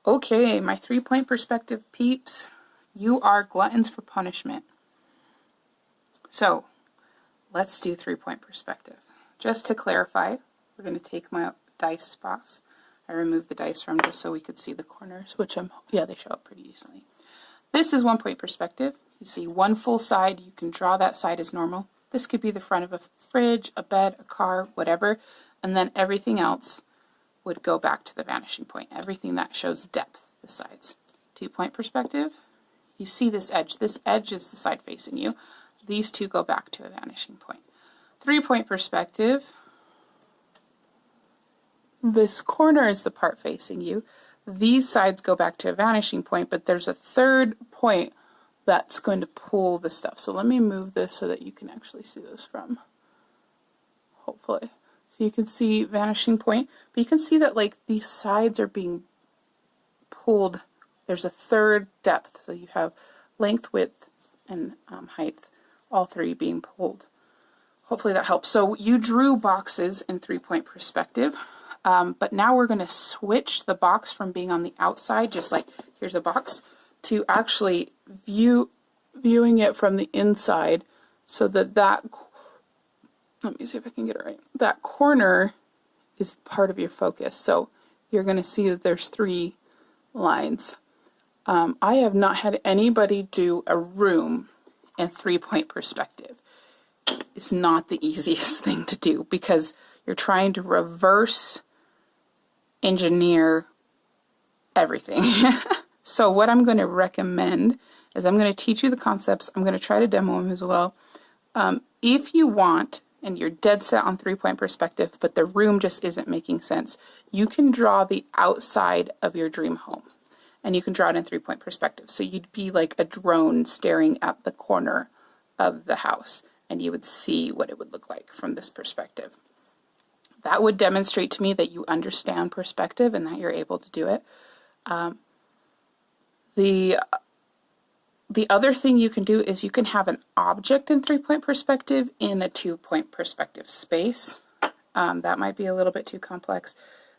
Okay, my 3-point perspective peeps, you are gluttons for punishment. So let's do 3-point perspective. Just to clarify, we're going to take my dice box. I removed the dice from just so we could see the corners, which they show up pretty easily. This is 1-point perspective. You see one full side, you can draw that side as normal. This could be the front of a fridge, a bed, a car, whatever, and then everything else would go back to the vanishing point. Everything that shows depth, the sides. 2-point perspective, you see this edge. This edge is the side facing you. These two go back to a vanishing point. 3-point perspective, this corner is the part facing you. These sides go back to a vanishing point, but there's a third point that's going to pull the stuff. So let me move this so that you can actually see this from, hopefully. So you can see vanishing point, but you can see that like these sides are being pulled. There's a third depth. So you have length, width, and height, all three being pulled. Hopefully that helps. So you drew boxes in 3-point perspective, but now we're going to switch the box from being on the outside, just like here's a box, to actually viewing it from the inside, so that let me see if I can get it right. That corner is part of your focus. So you're going to see that there's 3 lines. I have not had anybody do a room in 3-point perspective. It's not the easiest thing to do because you're trying to reverse engineer everything. So what I'm going to recommend is I'm going to teach you the concepts. I'm going to try to demo them as well. If you want, and you're dead set on 3-point perspective, but the room just isn't making sense, you can draw the outside of your dream home. And you can draw it in 3-point perspective. So you'd be like a drone staring at the corner of the house, and you would see what it would look like from this perspective. That would demonstrate to me that you understand perspective and that you're able to do it. The other thing you can do is you can have an object in 3-point perspective in a 2-point perspective space. That might be a little bit too complex,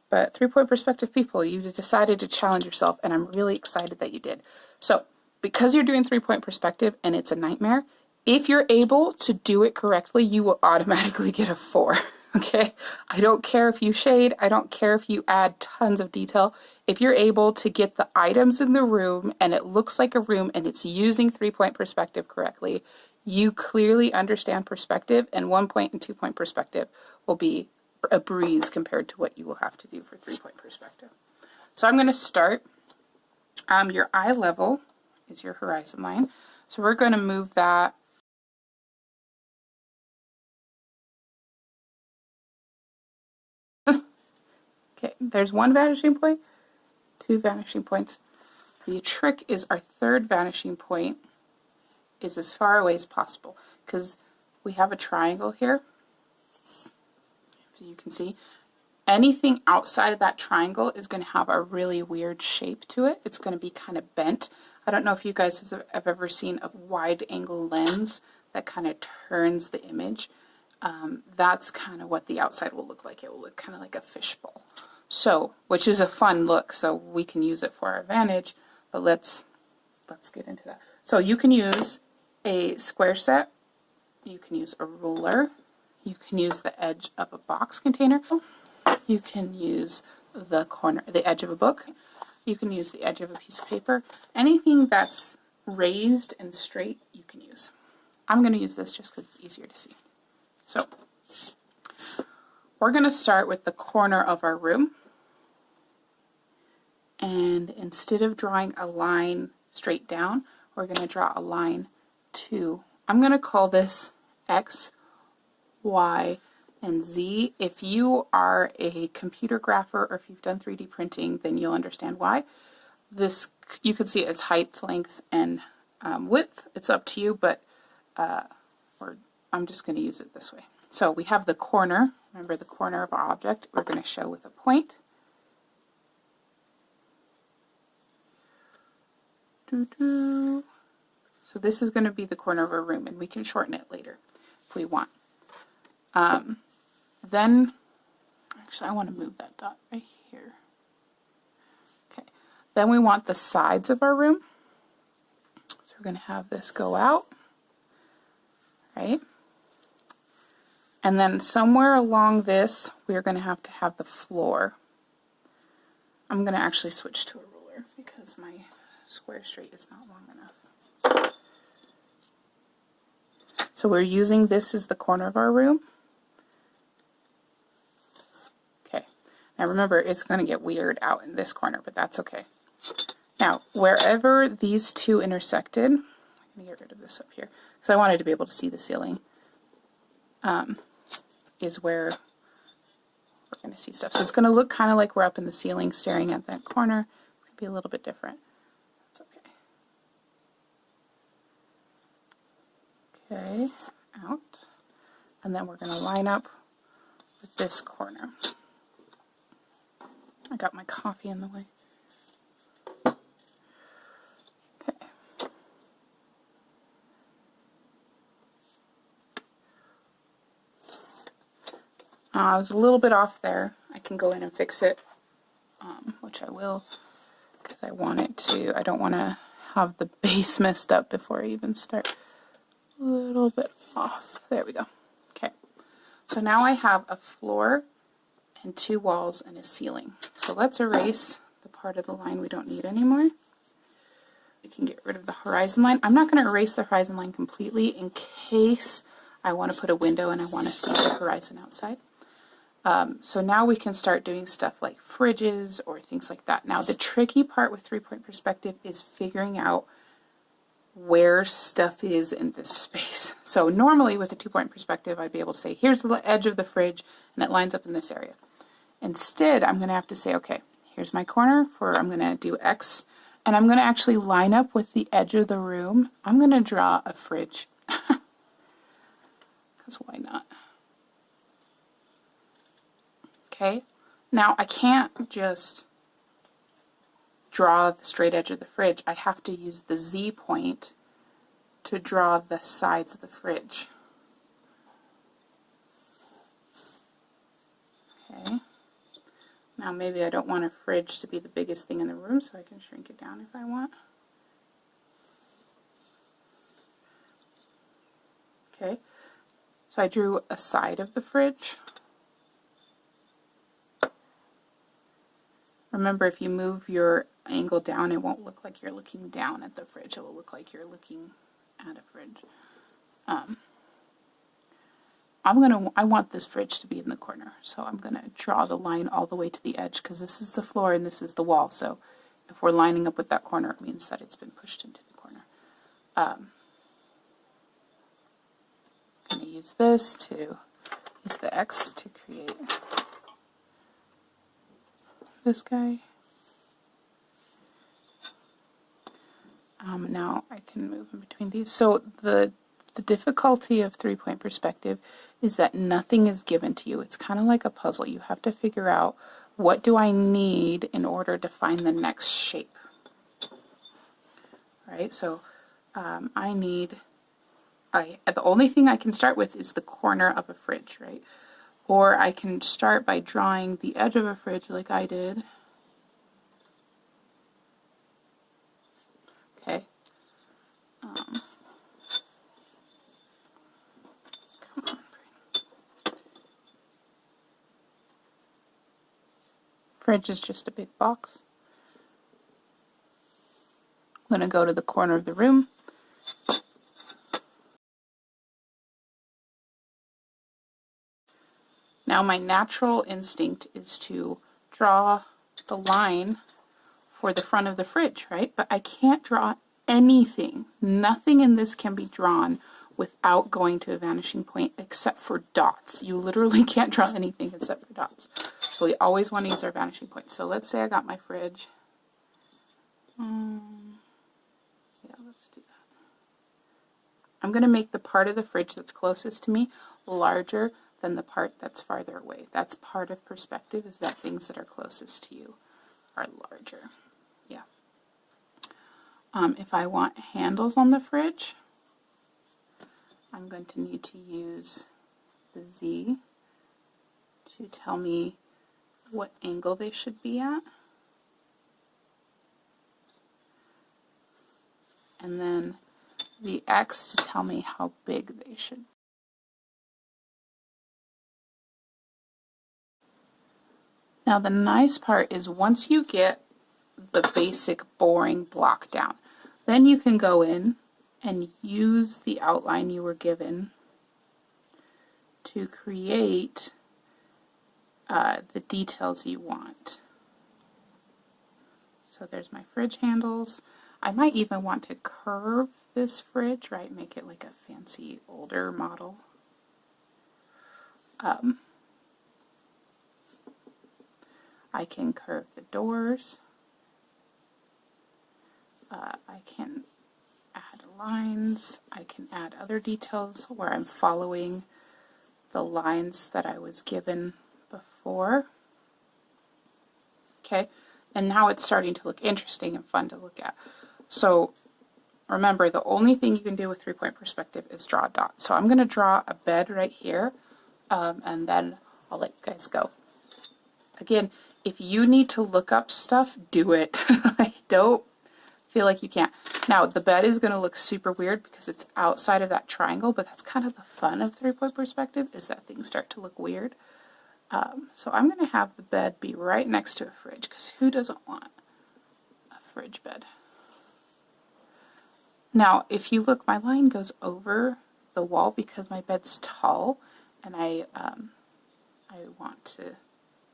but 3-point perspective people, you decided to challenge yourself, and I'm really excited that you did. So because you're doing 3-point perspective and it's a nightmare, if you're able to do it correctly, you will automatically get a 4. Okay? I don't care if you shade, I don't care if you add tons of detail. If you're able to get the items in the room and it looks like a room and it's using 3-point perspective correctly, you clearly understand perspective, and 1-point and 2-point perspective will be a breeze compared to what you will have to do for 3-point perspective. So I'm going to start. Your eye level is your horizon line. So we're going to move that . Okay, there's 1 vanishing point, 2 vanishing points. The trick is our 3rd vanishing point is as far away as possible, because we have a triangle here. As you can see, anything outside of that triangle is going to have a really weird shape to it. It's going to be kind of bent. I don't know if you guys have ever seen a wide angle lens that kind of turns the image. That's kind of what the outside will look like. It will look kind of like a fishbowl. So, which is a fun look, so we can use it for our advantage, but let's get into that. So you can use a square set, you can use a ruler, you can use the edge of a box container, you can use the edge of a book, you can use the edge of a piece of paper. Anything that's raised and straight, you can use. I'm going to use this just because it's easier to see. So, we're going to start with the corner of our room. And instead of drawing a line straight down, we're going to draw a line to, I'm going to call this X, Y, and Z. If you are a computer grapher or if you've done 3D printing, then you'll understand why. This, you can see it as height, length, and width. It's up to you, but I'm just going to use it this way. So we have the corner. Remember, the corner of our object we're going to show with a point. So this is going to be the corner of our room, and we can shorten it later if we want. Then, actually I want to move that dot right here. Okay. Then we want the sides of our room. So we're going to have this go out, right? And then somewhere along this, we're going to have the floor. I'm going to actually switch to a ruler because my square straight is not long enough. So we're using this as the corner of our room. Okay. Now remember, it's going to get weird out in this corner, but that's okay. Now, wherever these two intersected, I'm going to get rid of this up here because I wanted to be able to see the ceiling, is where we're going to see stuff. So it's going to look kind of like we're up in the ceiling staring at that corner. It's going to be a little bit different. That's okay. Okay, out. And then we're going to line up with this corner. I got my coffee in the way. Okay. I was a little bit off there. I can go in and fix it, which I will, because I want it to, I don't want to have the base messed up before I even start. A little bit off. There we go. Okay. So now I have a floor and two walls and a ceiling. So let's erase the part of the line we don't need anymore. We can get rid of the horizon line. I'm not going to erase the horizon line completely in case I want to put a window and I want to see the horizon outside. So now we can start doing stuff like fridges or things like that. Now the tricky part with three-point perspective is figuring out where stuff is in this space. So normally with a two-point perspective, I'd be able to say, here's the edge of the fridge, and it lines up in this area. Instead, I'm going to have to say, okay, here's my corner for, I'm going to do X, and I'm going to actually line up with the edge of the room. I'm going to draw a fridge, because why not? Okay, now I can't just draw the straight edge of the fridge. I have to use the Z point to draw the sides of the fridge. Okay, now maybe I don't want a fridge to be the biggest thing in the room, so I can shrink it down if I want. Okay, so I drew a side of the fridge. Remember, if you move your angle down, it won't look like you're looking down at the fridge. It will look like you're looking at a fridge. I want this fridge to be in the corner, so I'm going to draw the line all the way to the edge because this is the floor and this is the wall. So if we're lining up with that corner, it means that it's been pushed into the corner. I'm going to use this to use the X to create this guy. Now I can move in between these. So the difficulty of three-point perspective is that nothing is given to you. It's kind of like a puzzle. You have to figure out, what do I need in order to find the next shape? Right? So the only thing I can start with is the corner of a fridge, right? Or I can start by drawing the edge of a fridge like I did. Okay. Come on. Fridge is just a big box. I'm going to go to the corner of the room. Now my natural instinct is to draw the line for the front of the fridge, right? But I can't draw anything. Nothing in this can be drawn without going to a vanishing point except for dots. You literally can't draw anything except for dots. So we always want to use our vanishing point. So let's say I got my fridge. Yeah, let's do that. I'm going to make the part of the fridge that's closest to me larger than the part that's farther away. That's part of perspective, is that things that are closest to you are larger. Yeah. If I want handles on the fridge, I'm going to need to use the Z to tell me what angle they should be at. and then the X to tell me how big they should be. Now the nice part is once you get the basic boring block down, then you can go in and use the outline you were given to create the details you want. So there's my fridge handles. I might even want to curve this fridge, right? Make it like a fancy older model. I can curve the doors. I can add lines. I can add other details where I'm following the lines that I was given before. Okay, and now it's starting to look interesting and fun to look at. So remember, the only thing you can do with 3-point perspective is draw a dot. So I'm going to draw a bed right here, and then I'll let you guys go. Again, if you need to look up stuff, do it. I don't feel like you can't. Now, the bed is going to look super weird because it's outside of that triangle, but that's kind of the fun of 3-point perspective, is that things start to look weird. So I'm going to have the bed be right next to a fridge, because who doesn't want a fridge bed? Now, if you look, my line goes over the wall because my bed's tall, and I want to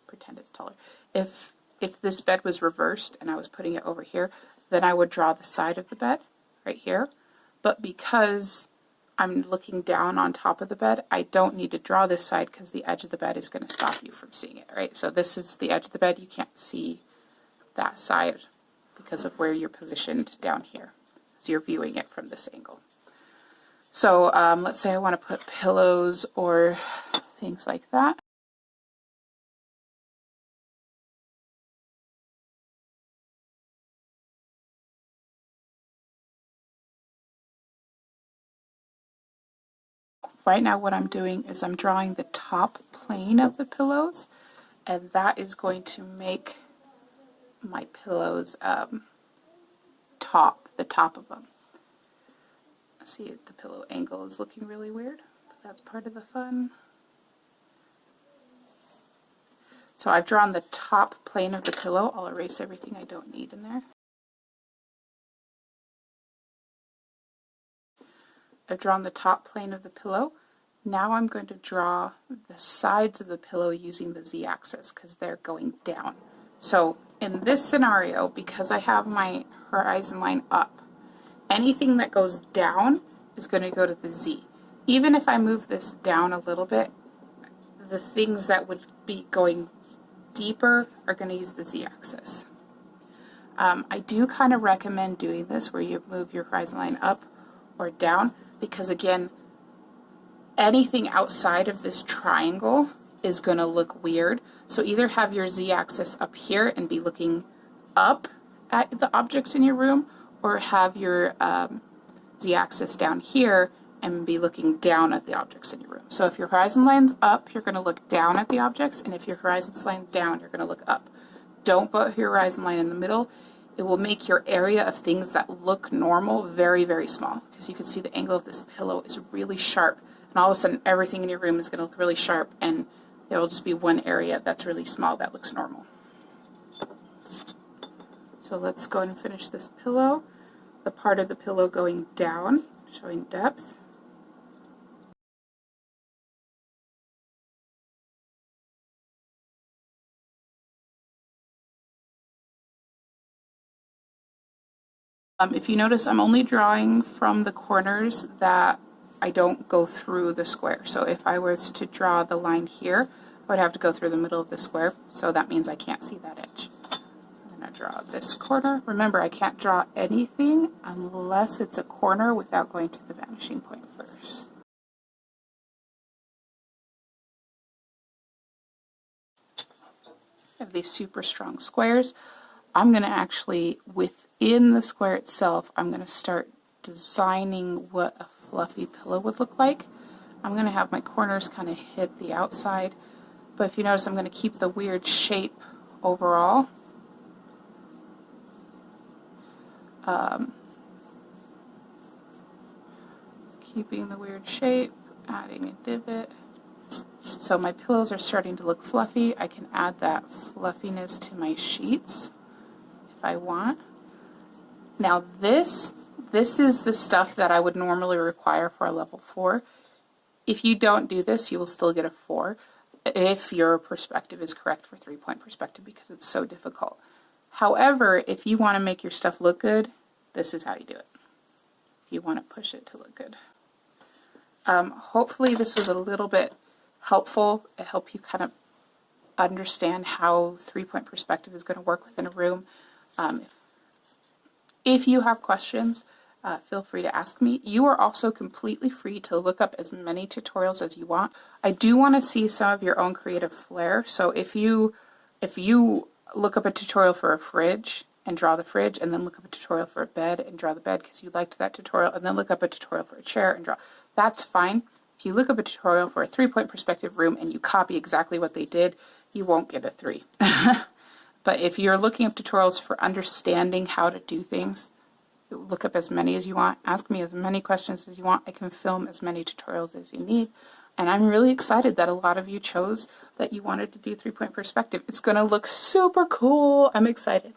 pretend it's taller. If this bed was reversed and I was putting it over here, then I would draw the side of the bed right here. But because I'm looking down on top of the bed, I don't need to draw this side because the edge of the bed is going to stop you from seeing it, right? So this is the edge of the bed. You can't see that side because of where you're positioned down here. So you're viewing it from this angle. So let's say I want to put pillows or things like that. Right now what I'm doing is I'm drawing the top plane of the pillows, and that is going to make my pillows the top of them. See, the pillow angle is looking really weird, but that's part of the fun. So I've drawn the top plane of the pillow. I'll erase everything I don't need in there. I've drawn the top plane of the pillow. Now I'm going to draw the sides of the pillow using the z-axis because they're going down. So in this scenario, because I have my horizon line up, anything that goes down is going to go to the z. Even if I move this down a little bit, the things that would be going deeper are going to use the z-axis. I do kind of recommend doing this where you move your horizon line up or down, because again, anything outside of this triangle is going to look weird. So either have your z-axis up here and be looking up at the objects in your room, or have your z-axis down here and be looking down at the objects in your room. So if your horizon line's up, you're going to look down at the objects, and if your horizon line's down, you're going to look up. Don't put your horizon line in the middle. It will make your area of things that look normal very, very small, because you can see the angle of this pillow is really sharp, and all of a sudden everything in your room is going to look really sharp, and there will just be one area that's really small that looks normal. So let's go ahead and finish this pillow. The part of the pillow going down, showing depth. If you notice, I'm only drawing from the corners that I don't go through the square. So if I was to draw the line here, I would have to go through the middle of the square, so that means I can't see that edge. I'm going to draw this corner. Remember, I can't draw anything unless it's a corner without going to the vanishing point first. I have these super strong squares. I'm going to actually, within the square itself, I'm going to start designing what a fluffy pillow would look like. I'm going to have my corners kind of hit the outside, but if you notice, I'm going to keep the weird shape overall. keeping the weird shape, adding a divot. So my pillows are starting to look fluffy. I can add that fluffiness to my sheets if I want. Now this is the stuff that I would normally require for a level 4. If you don't do this, you will still get a 4 if your perspective is correct for 3-point perspective, because it's so difficult. However, if you want to make your stuff look good, this is how you do it. If you want to push it to look good. Hopefully this was a little bit helpful. It helped you kind of understand how 3-point perspective is going to work within a room. If you have questions, feel free to ask me. You are also completely free to look up as many tutorials as you want. I do want to see some of your own creative flair. So if you look up a tutorial for a fridge and draw the fridge, and then look up a tutorial for a bed and draw the bed because you liked that tutorial, and then look up a tutorial for a chair and draw, that's fine. If you look up a tutorial for a 3-point perspective room and you copy exactly what they did, you won't get a 3. But if you're looking up tutorials for understanding how to do things, look up as many as you want, ask me as many questions as you want. I can film as many tutorials as you need. And I'm really excited that a lot of you chose that you wanted to do 3-point perspective. It's going to look super cool. I'm excited.